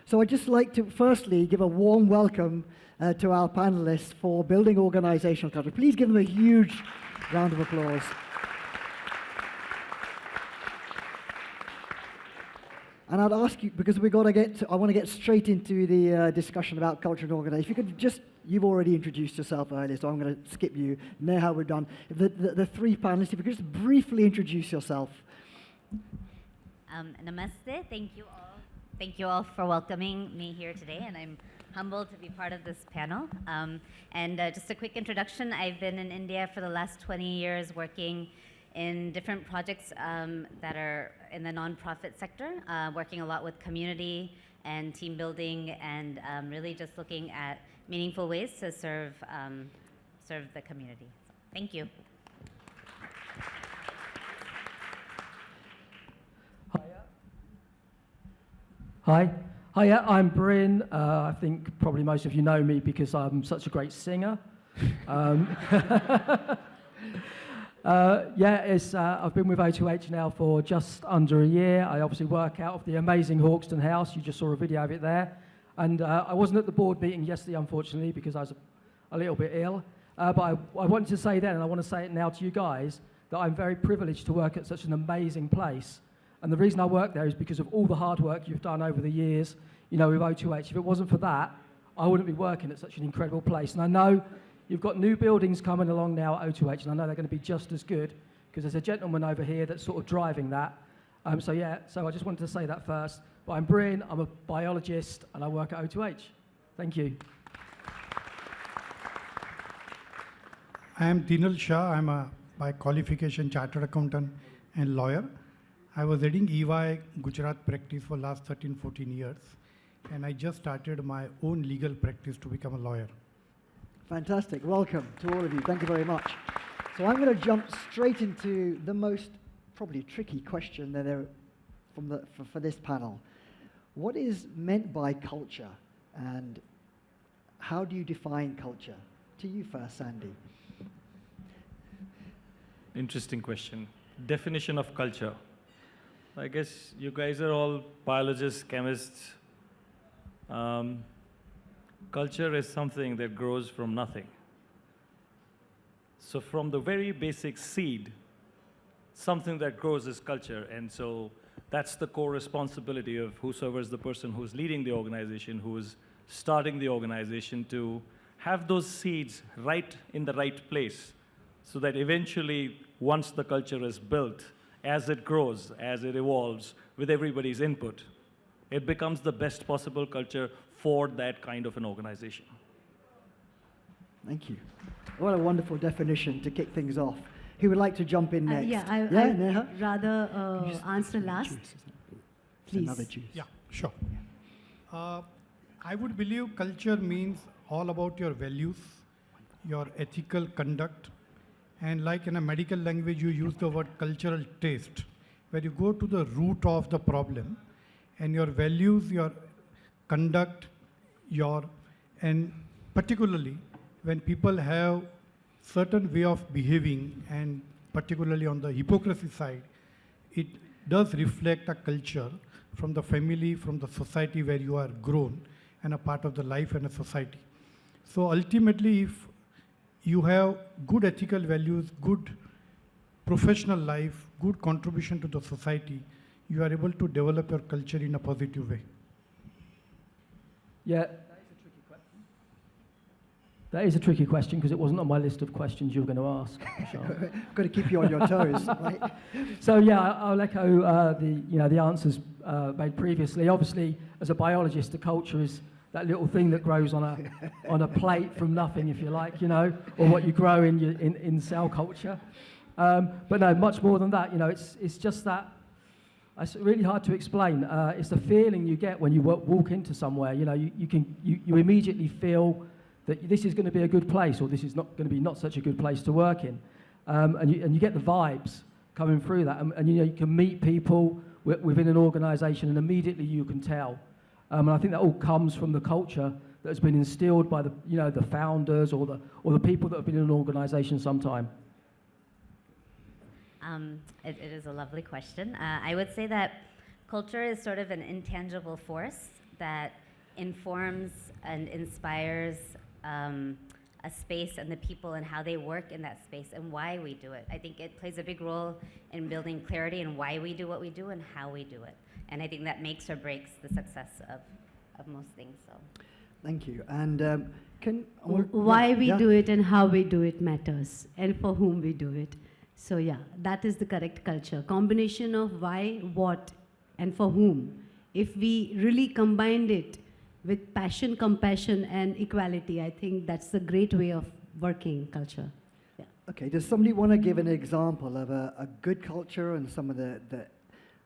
So I'd just like to firstly give a warm welcome to our panelists for building organizational culture. Please give them a huge round of applause. And I'd ask you, because I want to get straight into the discussion about culture and organization. If you could just, you've already introduced yourself earlier, so I'm going to skip you. Neha, we're done. The three panelists, if you could just briefly introduce yourself. Namaste. Thank you all. Thank you all for welcoming me here today, and I'm humbled to be part of this panel. Just a quick introduction. I've been in India for the last 20 years working in different projects that are in the nonprofit sector, working a lot with community and team building, and really just looking at meaningful ways to serve the community. So, thank you. Hi. Hiya, I'm Bryn. I think probably most of you know me because I'm such a great singer. I've been with O2H now for just under a year. I obviously work out of the amazing Hawkston House. You just saw a video of it there. And I wasn't at the board meeting yesterday, unfortunately, because I was a little bit ill. But I wanted to say then, and I want to say it now to you guys, that I'm very privileged to work at such an amazing place. And the reason I work there is because of all the hard work you've done over the years, with O2H. If it wasn't for that, I wouldn't be working at such an incredible place. And I know you've got new buildings coming along now at O2H, and I know they're going to be just as good, because there's a gentleman over here that's sort of driving that. So I just wanted to say that first. But I'm Bryn, I'm a biologist, and I work at O2H. Thank you. I am Dhinal Shah. I'm by qualification chartered accountant and lawyer. I was heading EY Gujarat practice for last 13, 14 years, and I just started my own legal practice to become a lawyer. Fantastic. Welcome to all of you. Thank you very much. So I'm going to jump straight into the most probably tricky question for this panel. What is meant by culture, and how do you define culture? To you first, Sandy. Interesting question. Definition of culture. I guess you guys are all biologists, chemists. Culture is something that grows from nothing. So from the very basic seed, something that grows is culture. And so that's the core responsibility of whosoever is the person who's leading the organization, who is starting the organization, to have those seeds right in the right place, so that eventually, once the culture is built, as it grows, as it evolves, with everybody's input, it becomes the best possible culture for that kind of an organization. Thank you. What a wonderful definition to kick things off. Who would like to jump in next? I'd Neha? rather answer last. Please. Another juice. Yeah, sure. I would believe culture means all about your values, your ethical conduct, and like in a medical language, you use the word cultural taste, where you go to the root of the problem, and your values, your conduct, and particularly when people have certain way of behaving, and particularly on the hypocrisy side, it does reflect a culture from the family, from the society where you are grown, and a part of the life and a society. So ultimately, if you have good ethical values, good professional life, good contribution to the society, you are able to develop your culture in a positive way. Yeah, that is a tricky question because it wasn't on my list of questions you were going to ask. Got to keep you on your toes, right? So yeah, I'll echo the answers made previously. Obviously, as a biologist, the culture is that little thing that grows on a plate from nothing, if you like, or what you grow in cell culture. But no, much more than that. It's just that. It's really hard to explain. It's the feeling you get when you walk into somewhere. You immediately feel that this is going to be a good place, or this is not going to be not such a good place to work in, and you get the vibes coming through that, and you can meet people within an organisation, and immediately you can tell. And I think that all comes from the culture that has been instilled by the founders or the people that have been in an organisation some time. It is a lovely question. I would say that culture is sort of an intangible force that informs and inspires a space and the people and how they work in that space and why we do it. I think it plays a big role in building clarity in why we do what we do and how we do it. And I think that makes or breaks the success of most things. So. Thank you. And Why we yeah. do it and how we do it matters, and for whom we do it. So yeah, that is the correct culture. Combination of why, what, and for whom. If we really combined it with passion, compassion, and equality, I think that's a great way of working culture. Yeah. Okay, does somebody want to give an example of a good culture and some of the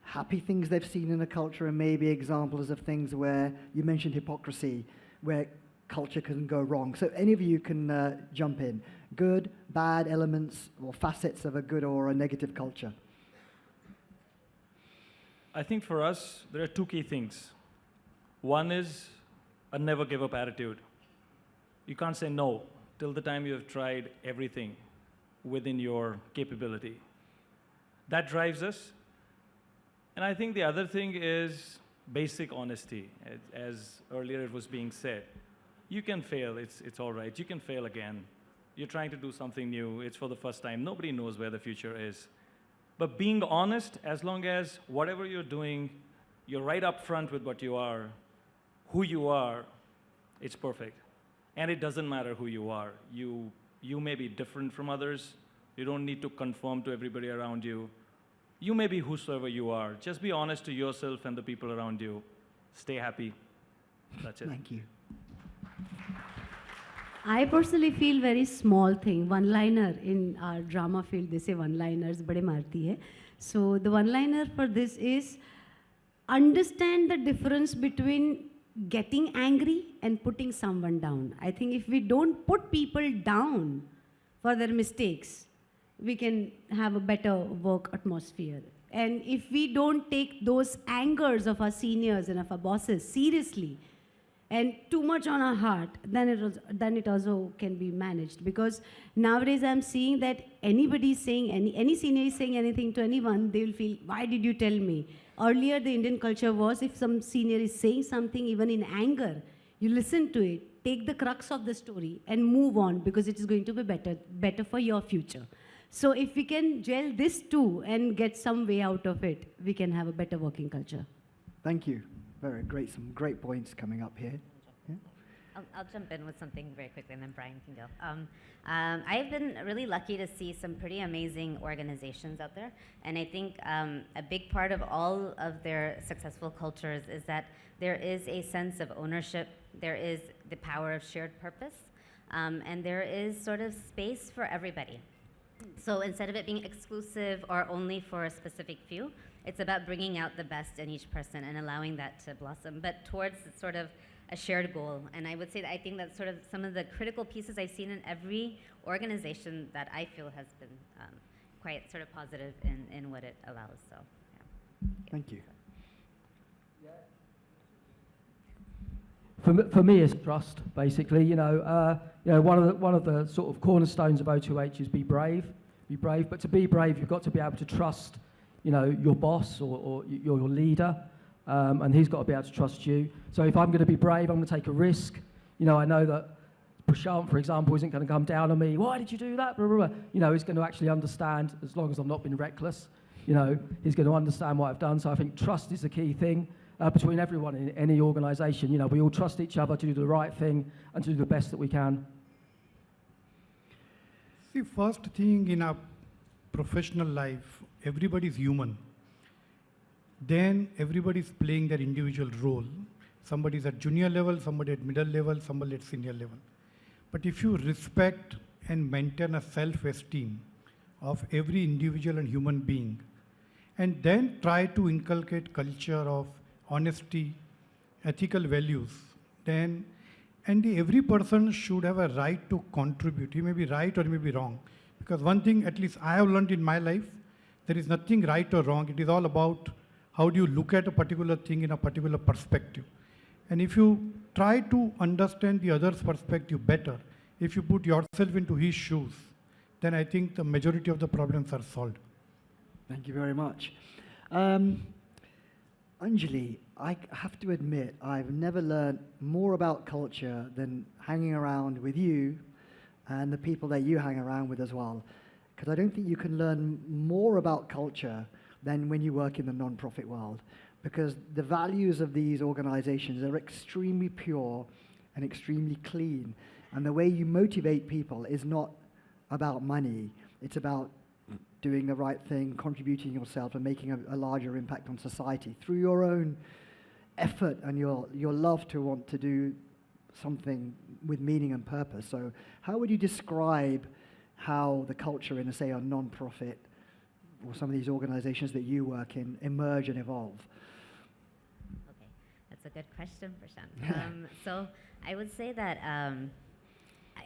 happy things they've seen in a culture, and maybe examples of things where you mentioned hypocrisy, where culture can go wrong? So any of you can jump in. Good, bad elements or facets of a good or a negative culture. I think for us, there are two key things. One is a never give up attitude. You can't say no till the time you have tried everything within your capability. That drives us. And I think the other thing is basic honesty. As earlier it was being said, you can fail, it's all right. You can fail again. You're trying to do something new, it's for the first time. Nobody knows where the future is. But being honest, as long as whatever you're doing, you're right up front with what you are, who you are, it's perfect. And it doesn't matter who you are. You may be different from others. You don't need to conform to everybody around you. You may be whosoever you are. Just be honest to yourself and the people around you. Stay happy. That's it. Thank you. I personally feel very small thing. One-liner in our drama field, they say one-liners, bade marti hai. So the one-liner for this is understand the difference between getting angry and putting someone down. I think if we don't put people down for their mistakes, we can have a better work atmosphere. And if we don't take those angers of our seniors and of our bosses seriously, and too much on our heart, then it also can be managed. Because nowadays I'm seeing that anybody saying, any senior is saying anything to anyone, they will feel, why did you tell me? Earlier the Indian culture was, if some senior is saying something even in anger, you listen to it, take the crux of the story and move on, because it is going to be better for your future. So if we can gel this too and get some way out of it, we can have a better working culture. Thank you. Very great. Some great points coming up here. Yeah? I'll jump in with something very quickly, and then Brian can go. I've been really lucky to see some pretty amazing organizations out there, and I think a big part of all of their successful cultures is that there is a sense of ownership, there is the power of shared purpose, and there is sort of space for everybody. So instead of it being exclusive or only for a specific few, it's about bringing out the best in each person and allowing that to blossom, but towards sort of a shared goal. And I would say that I think that's sort of some of the critical pieces I've seen in every organization that I feel has been quite sort of positive in what it allows. So, yeah. Thank you. For me, it's trust, basically. One of the sort of cornerstones of O2H is be brave. Be brave, but to be brave, you've got to be able to trust, your boss or your leader, and he's got to be able to trust you. So if I'm going to be brave, I'm going to take a risk. I know that Prashant, for example, isn't going to come down on me. Why did you do that? Blah, blah, blah. He's going to actually understand, as long as I've not been reckless. He's going to understand what I've done. So I think trust is the key thing. Between everyone in any organisation, we all trust each other to do the right thing and to do the best that we can. See, first thing in our professional life, everybody's human. Then everybody's playing their individual role. Somebody's at junior level, somebody at middle level, somebody at senior level. But if you respect and maintain a self-esteem of every individual and human being, and then try to inculcate culture of honesty, ethical values, then every person should have a right to contribute. He may be right or he may be wrong. Because one thing at least I have learned in my life, there is nothing right or wrong. It is all about how do you look at a particular thing in a particular perspective. And if you try to understand the other's perspective better, if you put yourself into his shoes, then I think the majority of the problems are solved. Thank you very much. Anjali, I have to admit, I've never learned more about culture than hanging around with you and the people that you hang around with as well. Because I don't think you can learn more about culture than when you work in the non-profit world. Because the values of these organizations are extremely pure and extremely clean. And the way you motivate people is not about money. It's about doing the right thing, contributing yourself, and making a larger impact on society through your own effort and your love to want to do something with meaning and purpose. So how would you describe how the culture in, say, a non-profit or some of these organizations that you work in emerge and evolve? Okay, that's a good question, Prashant. So I would say that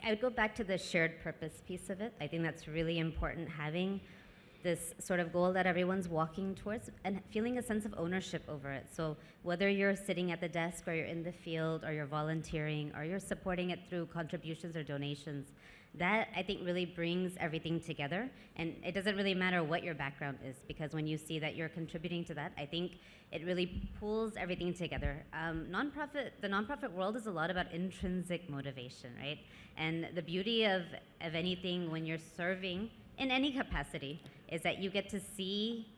I would go back to the shared purpose piece of it. I think that's really important, having this sort of goal that everyone's walking towards and feeling a sense of ownership over it. So whether you're sitting at the desk or you're in the field or you're volunteering or you're supporting it through contributions or donations, that I think really brings everything together. And it doesn't really matter what your background is, because when you see that you're contributing to that, I think it really pulls everything together. The nonprofit world is a lot about intrinsic motivation, right? And the beauty of anything when you're serving in any capacity is that you get to see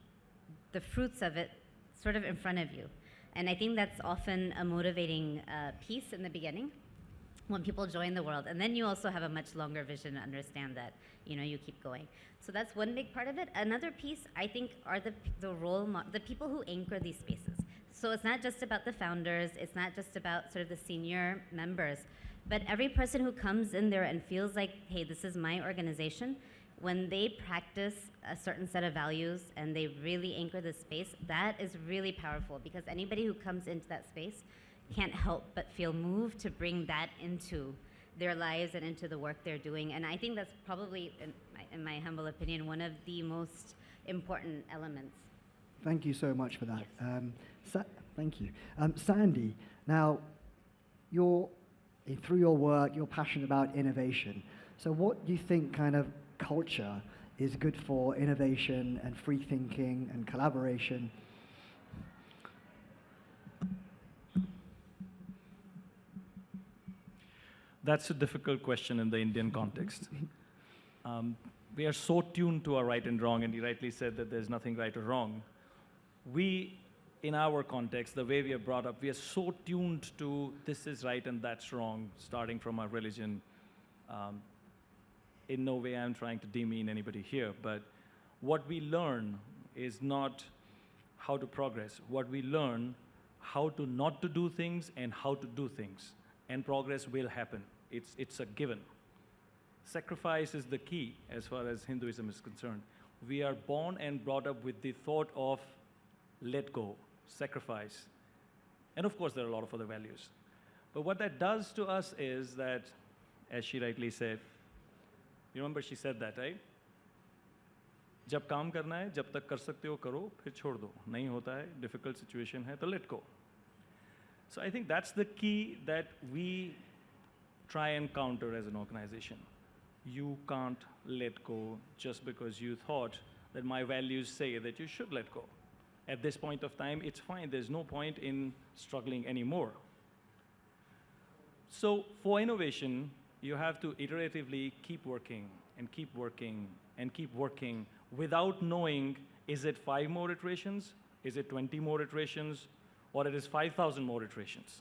the fruits of it sort of in front of you. And I think that's often a motivating piece in the beginning when people join the world. And then you also have a much longer vision to understand that, you keep going. So that's one big part of it. Another piece, I think, are the people who anchor these spaces. So it's not just about the founders, it's not just about sort of the senior members, but every person who comes in there and feels like, hey, this is my organization, when they practice a certain set of values and they really anchor the space, that is really powerful, because anybody who comes into that space can't help but feel moved to bring that into their lives and into the work they're doing. And I think that's probably, in my humble opinion, one of the most important elements. Thank you so much for that. Yes. Thank you. Sandy, now, through your work, you're passionate about innovation. So what do you think kind of culture is good for innovation and free thinking and collaboration? That's a difficult question in the Indian context. We are so tuned to our right and wrong, and you rightly said that there's nothing right or wrong. We, in our context, the way we are brought up, we are so tuned to this is right and that's wrong, starting from our religion. In no way I'm trying to demean anybody here, but what we learn is not how to progress. What we learn, how to not to do things and how to do things, and progress will happen. It's a given. Sacrifice is the key as far as Hinduism is concerned. We are born and brought up with the thought of let go, sacrifice. And of course, there are a lot of other values. But what that does to us is that, as she rightly said, you remember she said that, right? जब काम करना है, जब तक कर सकते हो करो, फिर छोड़ दो. नहीं होता है, difficult situation है, तो let go. So I think that's the key that we try and counter as an organization. You can't let go just because you thought that my values say that you should let go. At this point of time, it's fine. There's no point in struggling anymore. So for innovation, you have to iteratively keep working and keep working and keep working without knowing, is it 5 more iterations, is it 20 more iterations, or it is 5,000 more iterations.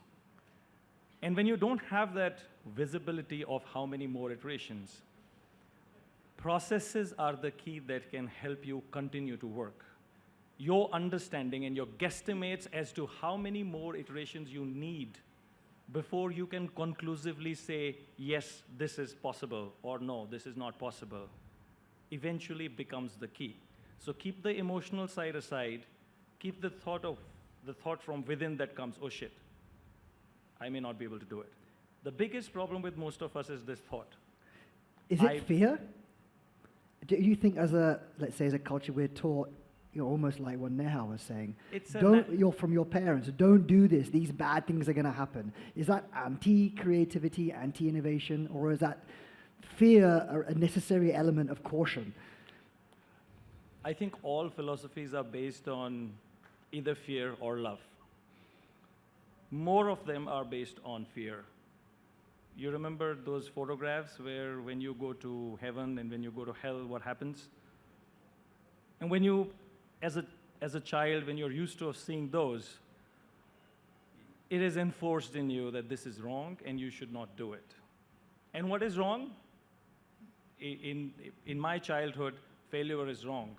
And when you don't have that visibility of how many more iterations, processes are the key that can help you continue to work. Your understanding and your guesstimates as to how many more iterations you need before you can conclusively say, yes, this is possible, or no, this is not possible, eventually becomes the key. So keep the emotional side aside, keep the thought from within that comes, oh shit, I may not be able to do it. The biggest problem with most of us is this thought. Is it fear? Do you think let's say as a culture, we're taught, almost like what Neha was saying, you're from your parents, don't do this, these bad things are going to happen. Is that anti-creativity, anti-innovation, or is that fear a necessary element of caution? I think all philosophies are based on either fear or love. More of them are based on fear. You remember those photographs where when you go to heaven and when you go to hell, what happens? And when you, as a child, when you're used to seeing those, it is enforced in you that this is wrong and you should not do it. And what is wrong? In my childhood, failure is wrong.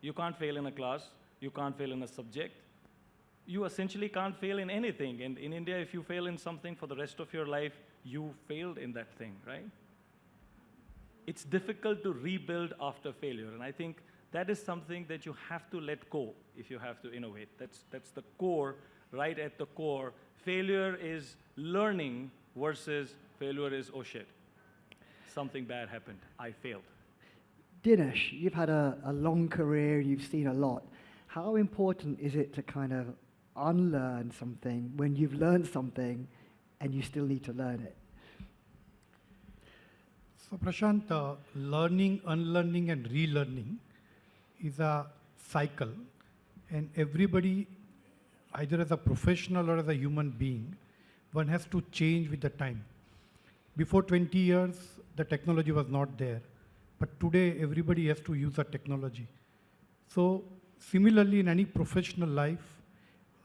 You can't fail in a class. You can't fail in a subject. You essentially can't fail in anything. And in India, if you fail in something for the rest of your life, you failed in that thing, right? It's difficult to rebuild after failure. And I think that is something that you have to let go if you have to innovate. That's the core, right at the core. Failure is learning versus failure is, oh shit, something bad happened, I failed. Dinesh, you've had a long career, you've seen a lot. How important is it to kind of unlearn something when you've learned something and you still need to learn it? So Prashant, learning, unlearning and relearning is a cycle, and everybody, either as a professional or as a human being, one has to change with the time. Before 20 years, the technology was not there, but today everybody has to use the technology. So similarly, in any professional life,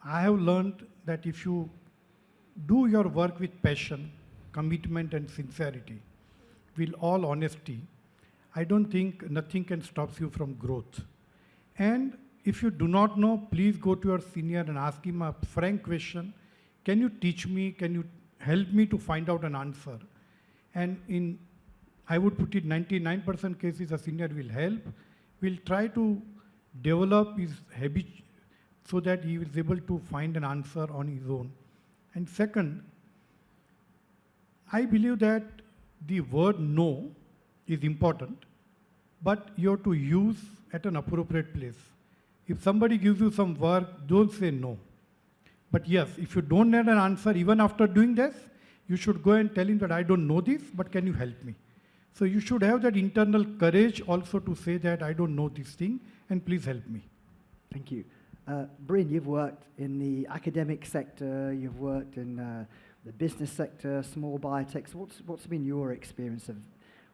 I have learned that if you do your work with passion, commitment and sincerity, with all honesty, I don't think nothing can stop you from growth. And if you do not know, please go to your senior and ask him a frank question. Can you teach me? Can you help me to find out an answer? And I would put it 99% cases, a senior will help, will try to develop his habit so that he is able to find an answer on his own. And second, I believe that the word no is important, but you have to use at an appropriate place. If somebody gives you some work, don't say no. But yes, if you don't have an answer, even after doing this, you should go and tell him that I don't know this, but can you help me? So you should have that internal courage also to say that I don't know this thing and please help me. Thank you. Bryn, you've worked in the academic sector, you've worked in the business sector, small biotechs. What's been your experience of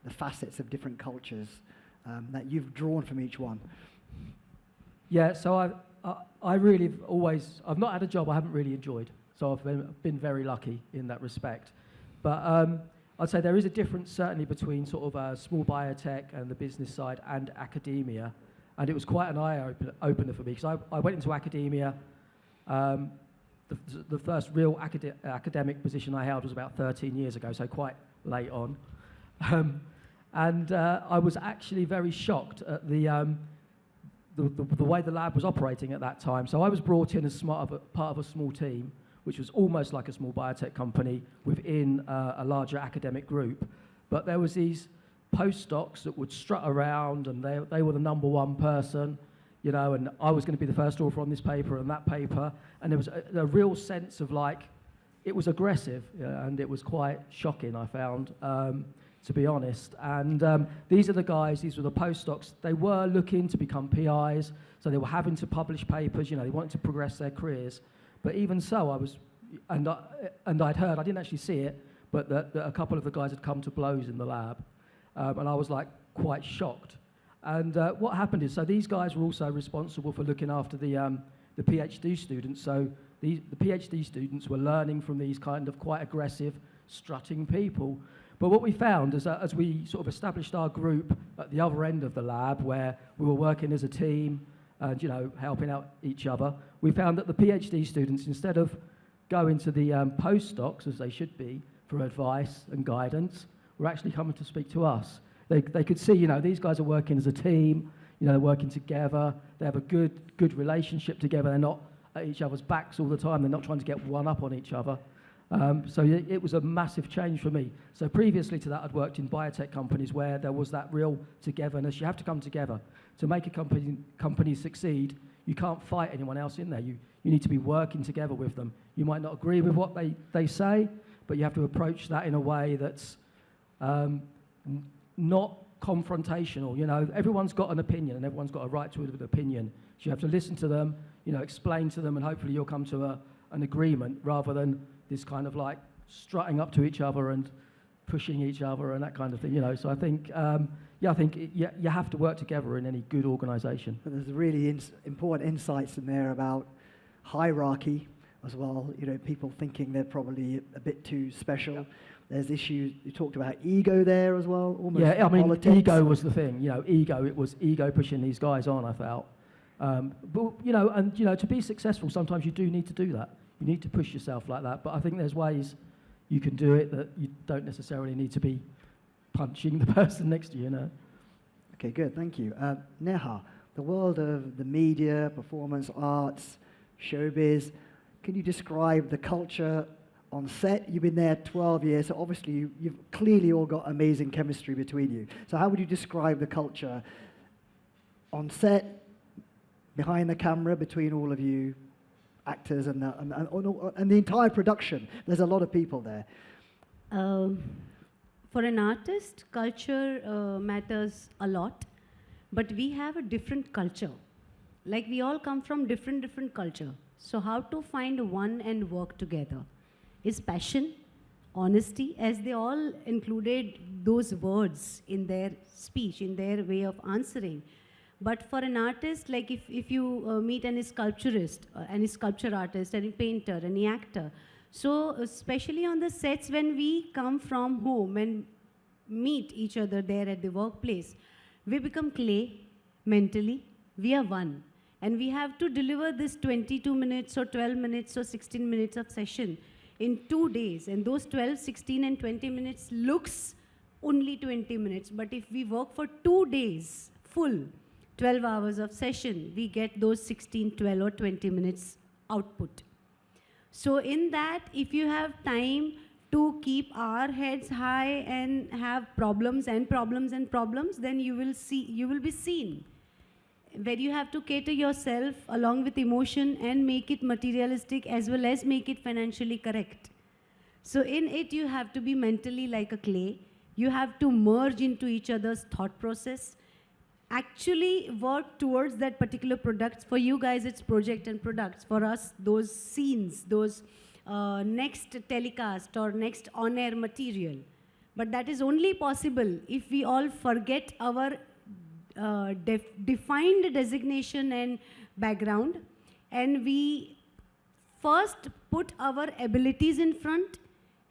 the facets of different cultures that you've drawn from each one? Yeah, so I really I've not had a job I haven't really enjoyed. So I've been very lucky in that respect. But I'd say there is a difference certainly between sort of small biotech and the business side and academia. And it was quite an eye-opener for me because I went into academia. The first real academic position I held was about 13 years ago, so quite late on. And I was actually very shocked at the way the lab was operating at that time. So I was brought in as part of a small team, which was almost like a small biotech company within a larger academic group. But there was these postdocs that would strut around, and they were the number one person, you know, and I was going to be the first author on this paper and that paper. And there was a real sense of like, it was aggressive, and it was quite shocking, I found, to be honest. And these are the guys, these were the postdocs. They were looking to become PIs, so they were having to publish papers, you know, they wanted to progress their careers. But even so, I'd heard, I didn't actually see it, but that a couple of the guys had come to blows in the lab. And I was like quite shocked. And what happened is, so these guys were also responsible for looking after the PhD students. So the PhD students were learning from these kind of quite aggressive, strutting people. But what we found is that as we sort of established our group at the other end of the lab, where we were working as a team and, you know, helping out each other, we found that the PhD students, instead of going to the postdocs, as they should be, for advice and guidance, were actually coming to speak to us. They could see, you know, these guys are working as a team, you know, they're working together, they have a good relationship together, they're not at each other's backs all the time, they're not trying to get one up on each other. So it was a massive change for me. So previously to that, I'd worked in biotech companies where there was that real togetherness. You have to come together. To make a company succeed, you can't fight anyone else in there. You need to be working together with them. You might not agree with what they say, but you have to approach that in a way that's not confrontational. You know, everyone's got an opinion and everyone's got a right to an opinion. So you have to listen to them, you know, explain to them, and hopefully you'll come to an agreement rather than this kind of like strutting up to each other and pushing each other and that kind of thing. You know, so I think, I think you have to work together in any good organisation. But there's really important insights in there about hierarchy as well. You know, people thinking they're probably a bit too special. Yeah. There's issues, you talked about ego there as well, almost Yeah, I mean, politics. ego was the thing. You know, it was ego pushing these guys on, I felt. But, you know, and, you know, to be successful, sometimes you do need to do that. You need to push yourself like that. But I think there's ways you can do it that you don't necessarily need to be punching the person next to you, you know. Okay, good, thank you. Neha, the world of the media, performance arts, showbiz, can you describe the culture on set? You've been there 12 years, so obviously you've clearly all got amazing chemistry between you. So how would you describe the culture on set, behind the camera, between all of you, actors and the entire production? There's a lot of people there. For an artist, culture matters a lot, but we have a different culture. Like we all come from different culture. So how to find one and work together is passion, honesty, as they all included those words in their speech, in their way of answering. But for an artist, like if you meet any sculpturist, any sculpture artist, any painter, any actor, so especially on the sets when we come from home and meet each other there at the workplace, we become clay mentally, we are one. And we have to deliver this 22 minutes or 12 minutes or 16 minutes of session in 2 days. And those 12, 16 and 20 minutes looks only 20 minutes. But if we work for 2 days, full 12 hours of session, we get those 16, 12 or 20 minutes output. So in that, if you have time to keep our heads high and have problems, then you will be seen. Where you have to cater yourself along with emotion and make it materialistic as well as make it financially correct. So in it, you have to be mentally like a clay. You have to merge into each other's thought process. Actually work towards that particular product. For you guys, it's project and products. For us, those scenes, those next telecast or next on-air material. But that is only possible if we all forget our defined designation and background, and we first put our abilities in front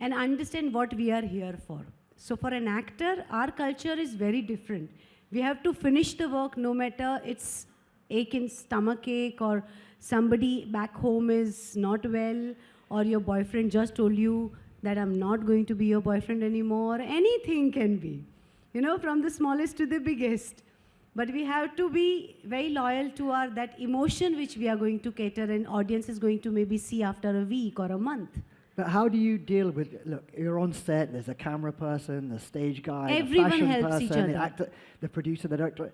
and understand what we are here for. So for an actor, our culture is very different. We have to finish the work no matter it's ache in stomach ache or somebody back home is not well or your boyfriend just told you that I'm not going to be your boyfriend anymore. Anything can be, you know, from the smallest to the biggest. But we have to be very loyal to that emotion which we are going to cater and audience is going to maybe see after a week or a month. But how do you deal with, look, you're on set, there's a camera person, the stage guy, Everyone the fashion helps person, each the other. actor, the producer, the director.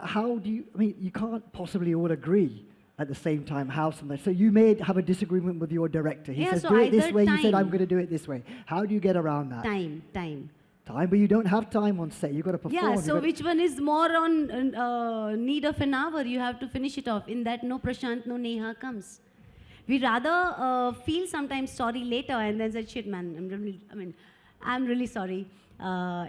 How do you, I mean, you can't possibly all agree at the same time how something, so you may have a disagreement with your director. He says, so do it this either way, you said, I'm time. going to do it this way. How do you get around that? Time. Time, but you don't have time on set, you've got to perform. Yeah, so which one is more on need of an hour? You have to finish it off. In that, no Prashant, no Neha comes. We rather feel sometimes sorry later and then say, shit man, I'm really sorry.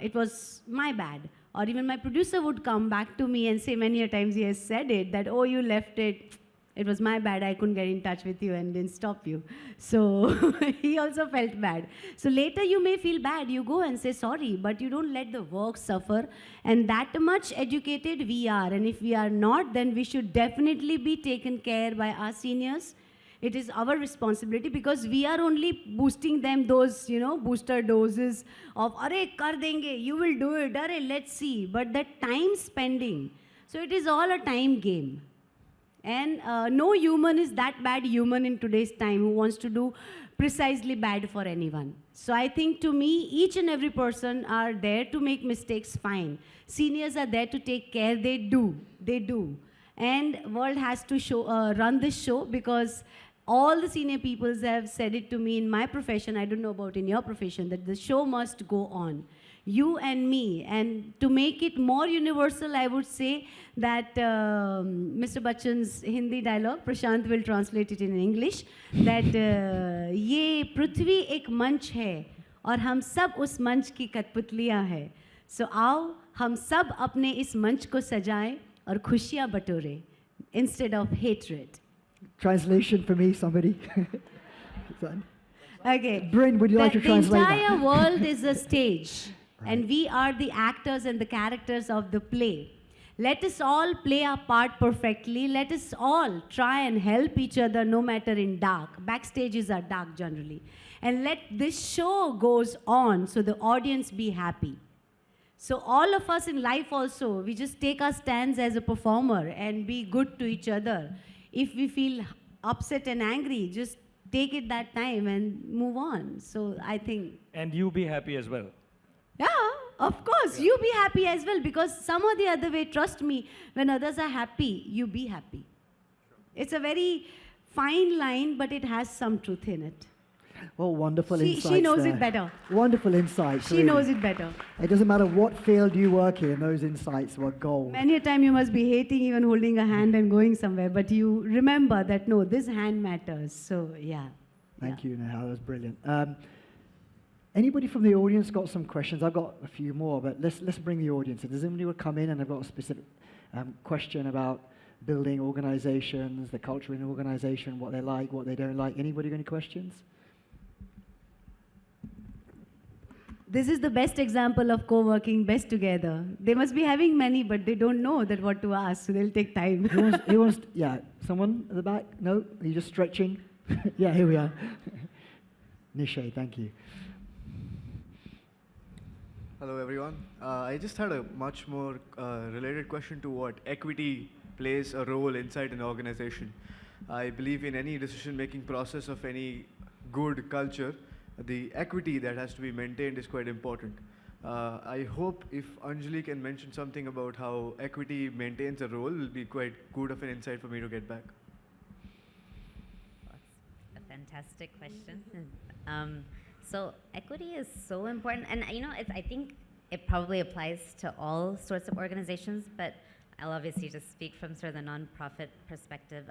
It was my bad. Or even my producer would come back to me and say many a times he has said it, that, oh, you left it. It was my bad, I couldn't get in touch with you and didn't stop you. So he also felt bad. So later you may feel bad, you go and say sorry, but you don't let the work suffer. And that much educated we are. And if we are not, then we should definitely be taken care by our seniors. It is our responsibility because we are only boosting them those, you know, booster doses of, "Arey, kar denge, you will do it, arey, let's see." But that time spending, so it is all a time game. And no human is that bad human in today's time who wants to do precisely bad for anyone. So I think to me, each and every person are there to make mistakes, fine. Seniors are there to take care, they do. And world has to run this show because all the senior peoples have said it to me in my profession, I don't know about in your profession, that the show must go on. you and me. And to make it more universal, I would say that Mr. Bachchan's Hindi dialogue, Prashant will translate it in English, that ये पृथ्वी एक मंच है और हम सब उस मंच की कठपुतलियाँ हैं. So आओ हम सब अपने इस मंच को सजाएं और खुशियाँ बटोरें instead of hatred. Translation for me, somebody. Son. Okay. Bryn, would you like to translate The entire that? world is a stage, Right. and we are the actors and the characters of the play. Let us all play our part perfectly. Let us all try and help each other, no matter in dark. Backstages are dark generally. And let this show goes on so the audience be happy. So all of us in life also, we just take our stands as a performer and be good to each other. If we feel upset and angry, just take it that time and move on. So I think, And you be happy as well. yeah, of course, you be happy as well, because some or the other way, trust me, when others are happy, you be happy. It's a very fine line, but it has some truth in it. Well, wonderful insights She knows there. it better. Wonderful insights. She really. knows it better. It doesn't matter what field you work in, those insights were gold. Many a time you must be hating even holding a hand and going somewhere, but you remember that no, this hand matters. So yeah. Thank you, Neha. That was brilliant. Anybody from the audience got some questions? I've got a few more, but let's bring the audience in. Does anybody want to come in and I've got a specific question about building organizations, the culture in an organization, what they like, what they don't like? Anybody got any questions? This is the best example of co-working best together. They must be having many, but they don't know that what to ask, so they'll take time. Yeah, someone at the back? No? Are you just stretching? Yeah, here we are. Nishay, thank you. Hello, everyone. I just had a much more related question to what equity plays a role inside an organization. I believe in any decision-making process of any good culture, the equity that has to be maintained is quite important. I hope if Anjali can mention something about how equity maintains a role, it will be quite good of an insight for me to get back. That's a fantastic question. So equity is so important, and I think it probably applies to all sorts of organizations, but I'll obviously just speak from sort of the nonprofit perspective.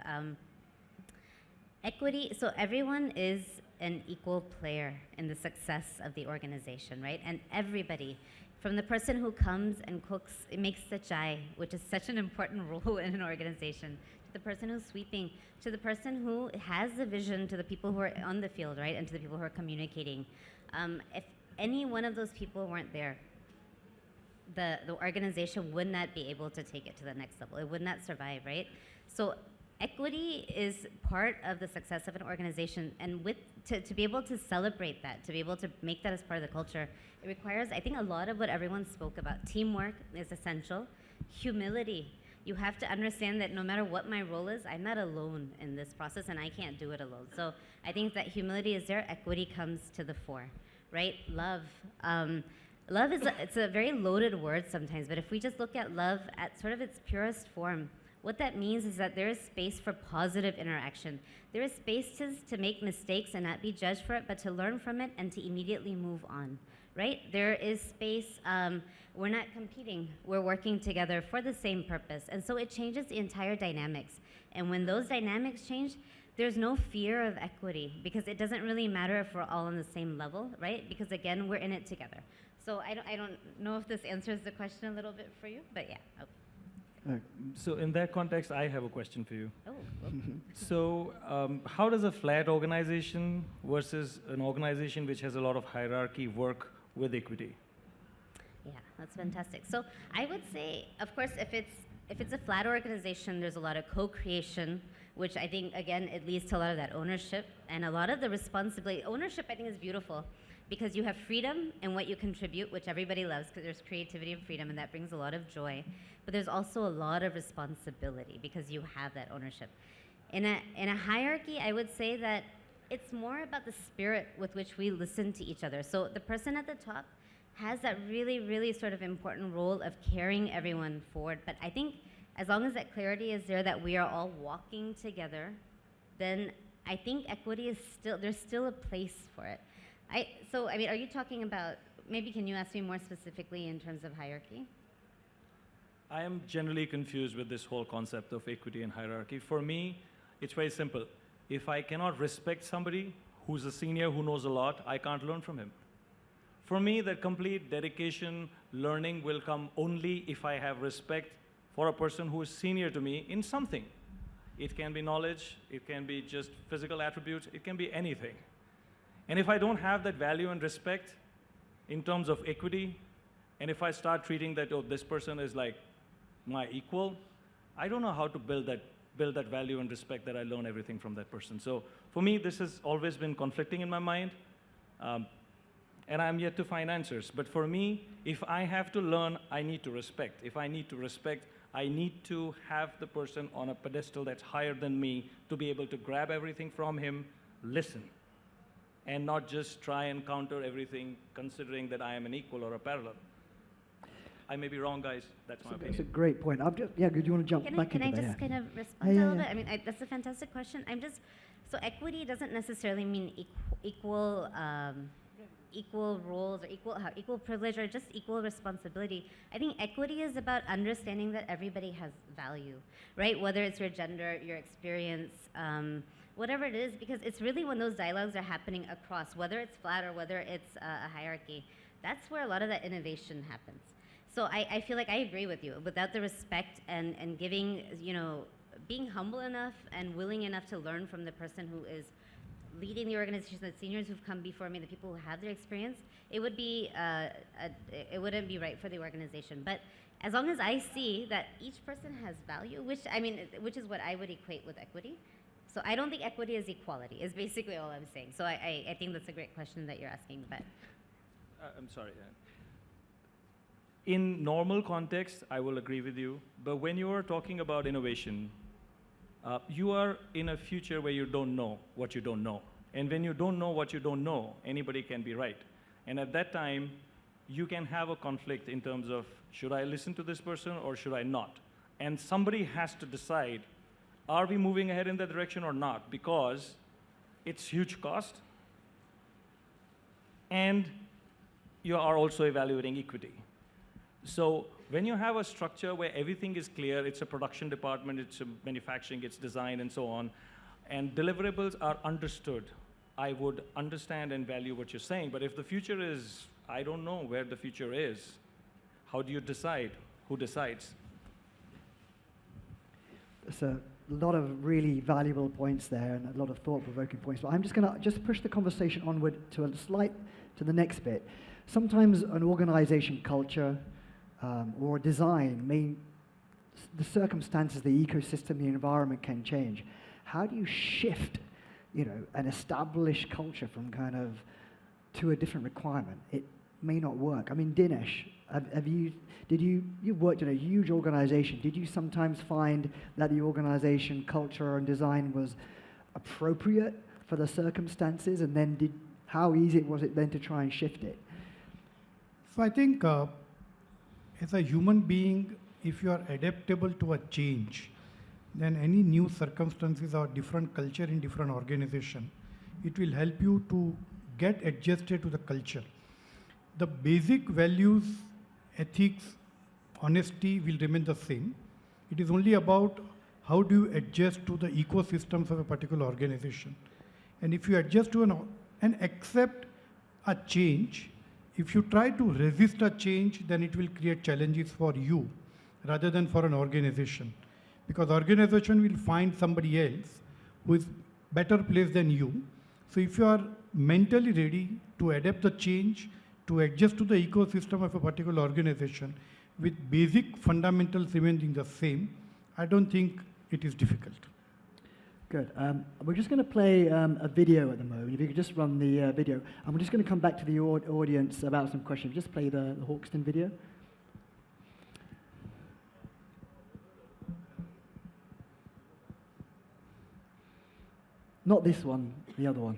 Equity, so everyone is an equal player in the success of the organization, right? And everybody, from the person who comes and cooks, it makes the chai, which is such an important role in an organization, to the person who's sweeping, to the person who has the vision, to the people who are on the field, right? And to the people who are communicating. If any one of those people weren't there, the organization would not be able to take it to the next level. It would not survive, right? So equity is part of the success of an organization, and to be able to celebrate that, to be able to make that as part of the culture, it requires, I think, a lot of what everyone spoke about. Teamwork is essential. Humility. You have to understand that no matter what my role is, I'm not alone in this process, and I can't do it alone. So I think that humility is there. Equity comes to the fore, right? Love. Love it's a very loaded word sometimes, but if we just look at love at sort of its purest form, what that means is that there is space for positive interaction. There is space to make mistakes and not be judged for it, but to learn from it and to immediately move on, right? There is space, we're not competing, we're working together for the same purpose. And so it changes the entire dynamics. And when those dynamics change, there's no fear of equity, because it doesn't really matter if we're all on the same level, right? Because again, we're in it together. So I don't know if this answers the question a little bit for you, but yeah. Okay. So in that context, I have a question for you. Oh, okay. So how does a flat organization versus an organization which has a lot of hierarchy work with equity? Yeah, that's fantastic. So I would say, of course, if it's a flat organization, there's a lot of co-creation, which I think, again, it leads to a lot of that ownership and a lot of the responsibility. Ownership, I think, is beautiful because you have freedom in what you contribute, which everybody loves because there's creativity and freedom, and that brings a lot of joy. But there's also a lot of responsibility because you have that ownership. In a hierarchy, I would say that it's more about the spirit with which we listen to each other. So the person at the top has that really, really sort of important role of carrying everyone forward. But I think as long as that clarity is there, that we are all walking together, then I think equity is there's still a place for it. So, I mean, are you talking about maybe can you ask me more specifically in terms of hierarchy? I am generally confused with this whole concept of equity and hierarchy. For me, it's very simple. If I cannot respect somebody who's a senior who knows a lot, I can't learn from him. For me, that complete dedication, learning will come only if I have respect for a person who is senior to me in something. It can be knowledge, it can be just physical attributes, it can be anything. And if I don't have that value and respect in terms of equity, and if I start treating that, oh, this person is like my equal, I don't know how to build that value and respect that I learn everything from that person. So for me, this has always been conflicting in my mind, and I'm yet to find answers. But for me, if I have to learn, I need to respect. If I need to respect, I need to have the person on a pedestal that's higher than me to be able to grab everything from him, listen, and not just try and counter everything considering that I am an equal or a parallel. I may be wrong, guys. That's my opinion. That's a great point. Yeah, do you want to jump back Can I into that? just Yeah. kind of respond Yeah, a little yeah. bit? I mean, that's a fantastic question. So equity doesn't necessarily mean equal roles or equal privilege or just equal responsibility. I think equity is about understanding that everybody has value, right? Whether it's your gender, your experience, whatever it is, because it's really when those dialogues are happening across, whether it's flat or whether it's a hierarchy, that's where a lot of that innovation happens. So I feel like I agree with you. Without the respect and giving, being humble enough and willing enough to learn from the person who is leading the organization, the seniors who've come before me, the people who have their experience, it would be it wouldn't be right for the organization. But as long as I see that each person has value, which is what I would equate with equity. So I don't think equity is equality, is basically all I'm saying. So I think that's a great question that you're asking. But I'm sorry. In normal context, I will agree with you. But when you are talking about innovation, you are in a future where you don't know what you don't know. And when you don't know what you don't know, anybody can be right. And at that time, you can have a conflict in terms of, should I listen to this person or should I not? And somebody has to decide, are we moving ahead in that direction or not? Because it's huge cost, and you are also evaluating equity. So when you have a structure where everything is clear, it's a production department, it's a manufacturing, it's design, and so on, and deliverables are understood, I would understand and value what you're saying. But if the future is, I don't know where the future is, how do you decide? Who decides? There's a lot of really valuable points there and a lot of thought-provoking points. But I'm just going to push the conversation onward to the next bit. Sometimes an organization culture or design, the circumstances, the ecosystem, the environment can change. How do you shift, an established culture from to a different requirement? It may not work. I mean, Dinesh, you've worked in a huge organization. Did you sometimes find that the organization culture and design was appropriate for the circumstances? And then how easy was it then to try and shift it? So I think as a human being, if you are adaptable to a change, then any new circumstances or different culture in different organization, it will help you to get adjusted to the culture. The basic values, ethics, honesty will remain the same. It is only about how do you adjust to the ecosystems of a particular organization. And if you adjust to and accept a change, if you try to resist a change, then it will create challenges for you rather than for an organization. Because organization will find somebody else who is better placed than you. So if you are mentally ready to adapt the change, to adjust to the ecosystem of a particular organization with basic fundamentals remaining the same, I don't think it is difficult. Good. We're just going to play a video at the moment. If you could just run the video. And we're just going to come back to the audience about some questions. Just play the Hawkston video. Not this one, the other one.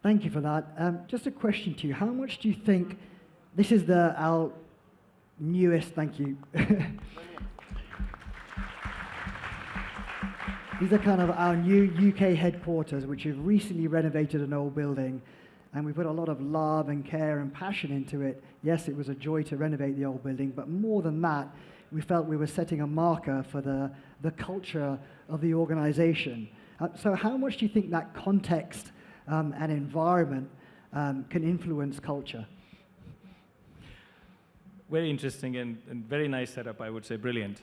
Thank you for that. Just a question to you. How much do you think, this is our newest, thank you. These are kind of our new UK headquarters, which have recently renovated an old building, and we put a lot of love and care and passion into it. Yes, it was a joy to renovate the old building, but more than that, we felt we were setting a marker for the culture of the organization. So how much do you think that context and environment can influence culture? Very interesting and very nice setup, I would say, brilliant.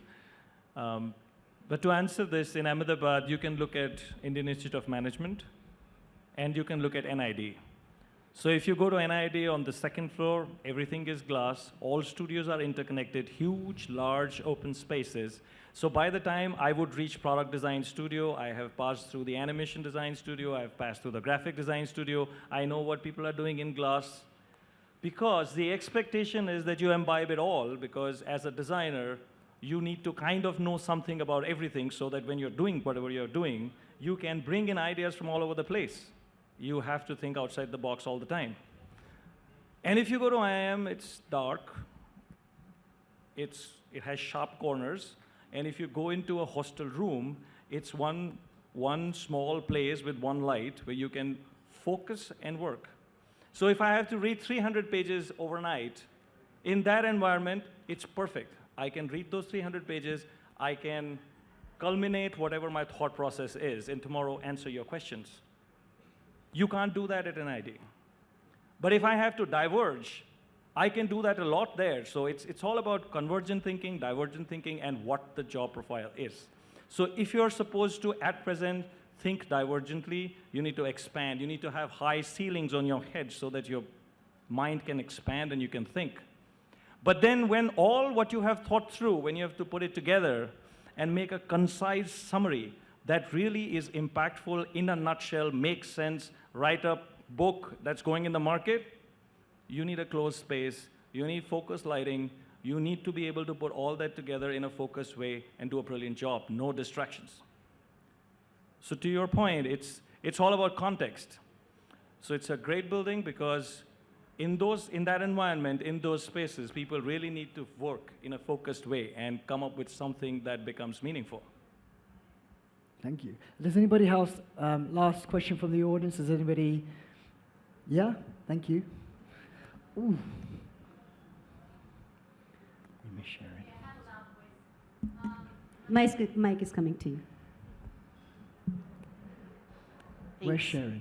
But to answer this, in Ahmedabad, you can look at Indian Institute of Management, and you can look at NID. So if you go to NID on the second floor, everything is glass, all studios are interconnected, huge, large, open spaces. So by the time I would reach product design studio, I have passed through the animation design studio, I have passed through the graphic design studio, I know what people are doing in glass. Because the expectation is that you imbibe it all, because as a designer, you need to kind of know something about everything so that when you're doing whatever you're doing, you can bring in ideas from all over the place. You have to think outside the box all the time. And if you go to IIM, it's dark, it has sharp corners, and if you go into a hostel room, it's one small place with one light where you can focus and work. So if I have to read 300 pages overnight, in that environment, it's perfect. I can read those 300 pages, I can culminate whatever my thought process is, and tomorrow answer your questions. You can't do that at an ID. But if I have to diverge, I can do that a lot there. So it's all about convergent thinking, divergent thinking, and what the job profile is. So if you're supposed to, at present, think divergently, you need to expand. You need to have high ceilings on your head so that your mind can expand and you can think. But then when all what you have thought through, when you have to put it together and make a concise summary that really is impactful in a nutshell, makes sense, write a book that's going in the market, you need a closed space, you need focused lighting, you need to be able to put all that together in a focused way and do a brilliant job, no distractions. So to your point, it's all about context. So it's a great building because in that environment, in those spaces, people really need to work in a focused way and come up with something that becomes meaningful. Thank you. Does anybody else, last question from the audience, does anybody, yeah, thank you. Ooh. You may share it. Mic is coming to you. We're sharing.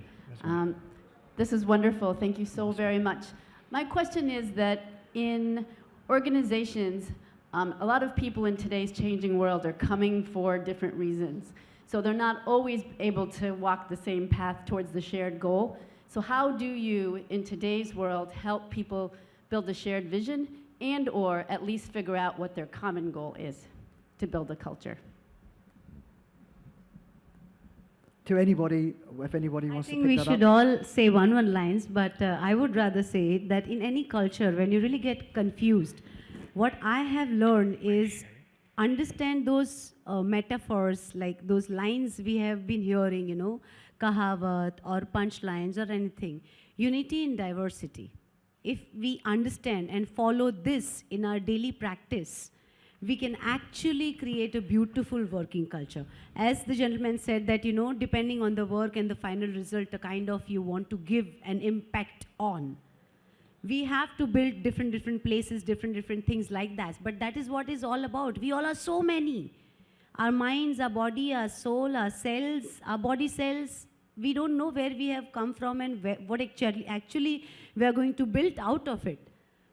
This is wonderful. Thank you so very much. My question is that in organizations, a lot of people in today's changing world are coming for different reasons. So they're not always able to walk the same path towards the shared goal. So how do you, in today's world, help people build a shared vision and or at least figure out what their common goal is to build a culture? To anybody, if anybody wants to pick that up. I think we should all say one lines, but I would rather say that in any culture, when you really get confused, what I have learned is understand those metaphors, like those lines we have been hearing, you know, kahavat or punchlines or anything. Unity in diversity. If we understand and follow this in our daily practice, we can actually create a beautiful working culture. As the gentleman said that, you know, depending on the work and the final result, the kind of you want to give an impact on. We have to build different places, different things like that. But that is what is all about. We all are so many. Our minds, our body, our soul, our cells, our body cells, we don't know where we have come from and what actually we are going to build out of it.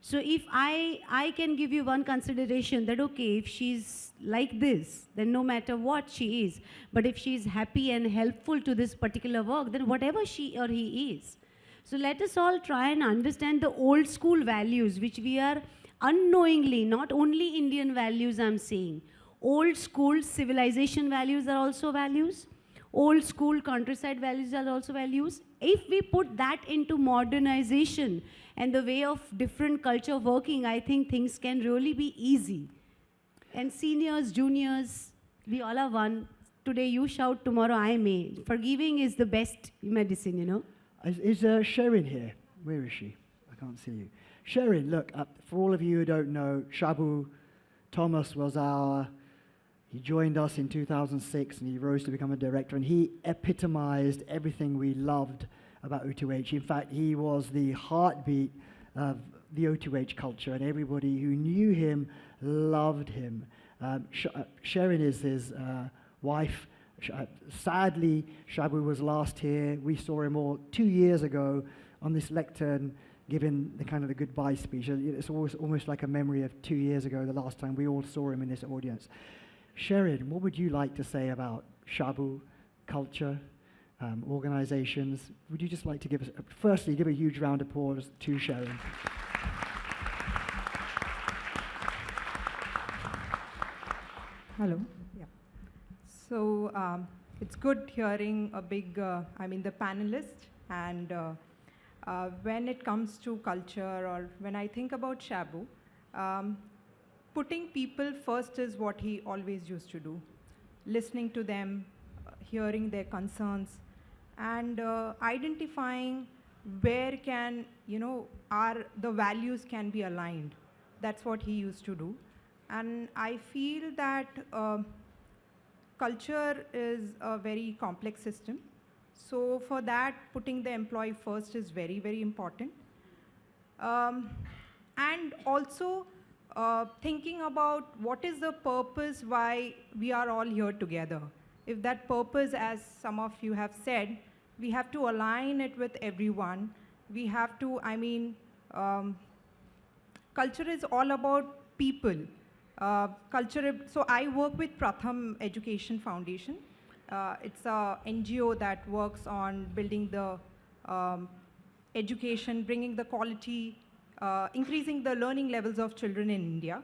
So if I can give you one consideration that, okay, if she's like this, then no matter what she is, but if she's happy and helpful to this particular work, then whatever she or he is. So let us all try and understand the old school values, which we are unknowingly, not only Indian values I'm saying, old school civilization values are also values, old school countryside values are also values. If we put that into modernization and the way of different culture working, I think things can really be easy. And seniors, juniors, we all are one. Today you shout, tomorrow I may. Forgiving is the best medicine, you know. Is Sherin here? Where is she? I can't see you. Sherin, look, for all of you who don't know, Shabu Thomas he joined us in 2006 and he rose to become a director, and he epitomized everything we loved about O2H. In fact, he was the heartbeat of the O2H culture, and everybody who knew him loved him. Sherin is his wife. Sadly, Shabu was last here. We saw him all 2 years ago on this lectern giving the kind of the goodbye speech. It's almost like a memory of 2 years ago, the last time we all saw him in this audience. Sherin, what would you like to say about Shabu, culture, organizations? Would you just like to give us, firstly, give a huge round of applause to Sherin. Hello. Yeah. So it's good hearing a big, the panelists, and when it comes to culture, or when I think about Shabu, putting people first is what he always used to do. Listening to them, hearing their concerns, and identifying where can, the values can be aligned. That's what he used to do. And I feel that culture is a very complex system. So for that, putting the employee first is very, very important. And also thinking about what is the purpose why we are all here together. If that purpose, as some of you have said, we have to align it with everyone. We have to, culture is all about people. So I work with Pratham Education Foundation. It's a NGO that works on building the education, bringing the quality, increasing the learning levels of children in India.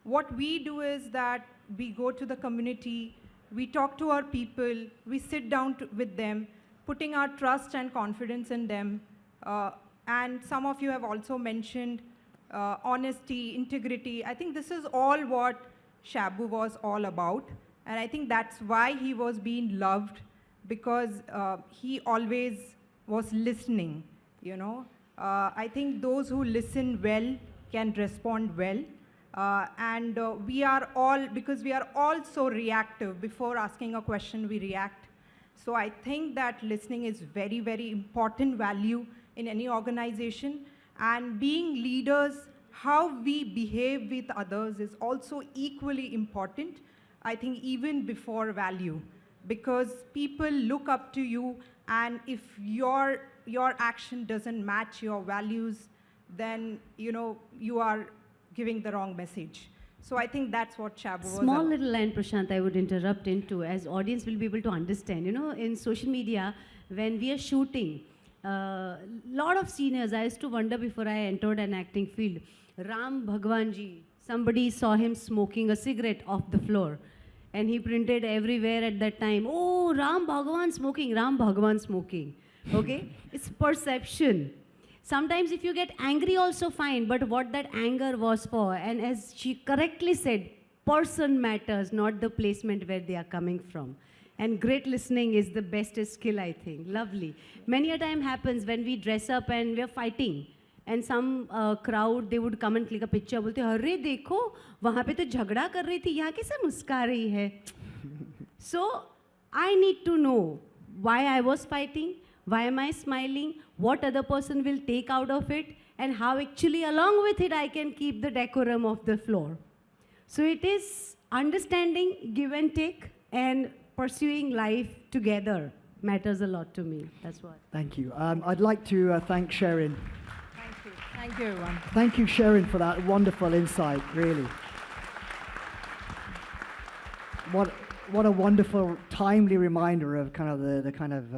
What we do is that we go to the community, we talk to our people, we sit down with them, putting our trust and confidence in them. And some of you have also mentioned honesty, integrity. I think this is all what Shabu was all about. And I think that's why he was being loved, because he always was listening, I think those who listen well can respond well. And we are all, because we are all so reactive, before asking a question, we react. So I think that listening is very, very important value in any organization. And being leaders, how we behave with others is also equally important, I think, even before value. Because people look up to you, and if your action doesn't match your values, then you are giving the wrong message. So I think that's what Shabu was Small about. little line, Prashant, I would interrupt into, as audience will be able to understand. In social media, when we are shooting, lot of seniors, I used to wonder before I entered an acting field, Ram Bhagwan ji, somebody saw him smoking a cigarette off the floor. And he printed everywhere at that time, oh, Ram Bhagwan smoking. Okay? It's perception. Sometimes if you get angry also fine, but what that anger was for, and as she correctly said, person matters, not the placement where they are coming from. And great listening is the best skill, I think. Lovely. Many a time happens when we dress up and we're fighting, and some crowd, they would come and click a picture, बोलते अरे देखो वहाँ पे तो झगड़ा कर रही थी, यहाँ कैसे मुस्का रही है? So I need to know why I was fighting, why am I smiling, what other person will take out of it, and how actually along with it I can keep the decorum of the floor. So it is understanding, give and take, and pursuing life together matters a lot to me. That's what. Thank you. I'd like to thank Sherin. Thank you. Thank you, everyone. Thank you, Sherin, for that wonderful insight, really. What a wonderful, timely reminder of kind of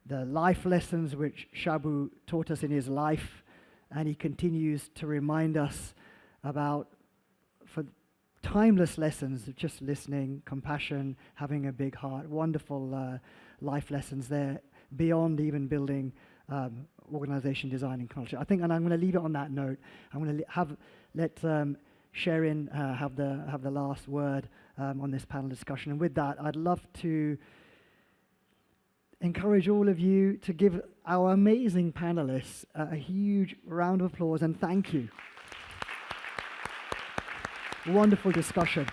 the life lessons which Shabu taught us in his life, and he continues to remind us about, for timeless lessons of just listening, compassion, having a big heart. Wonderful life lessons there, beyond even building organization design and culture. I think, and I'm going to leave it on that note. I'm going to let Sherin have the last word on this panel discussion. And with that, I'd love to encourage all of you to give our amazing panelists a huge round of applause and thank you. Wonderful discussion.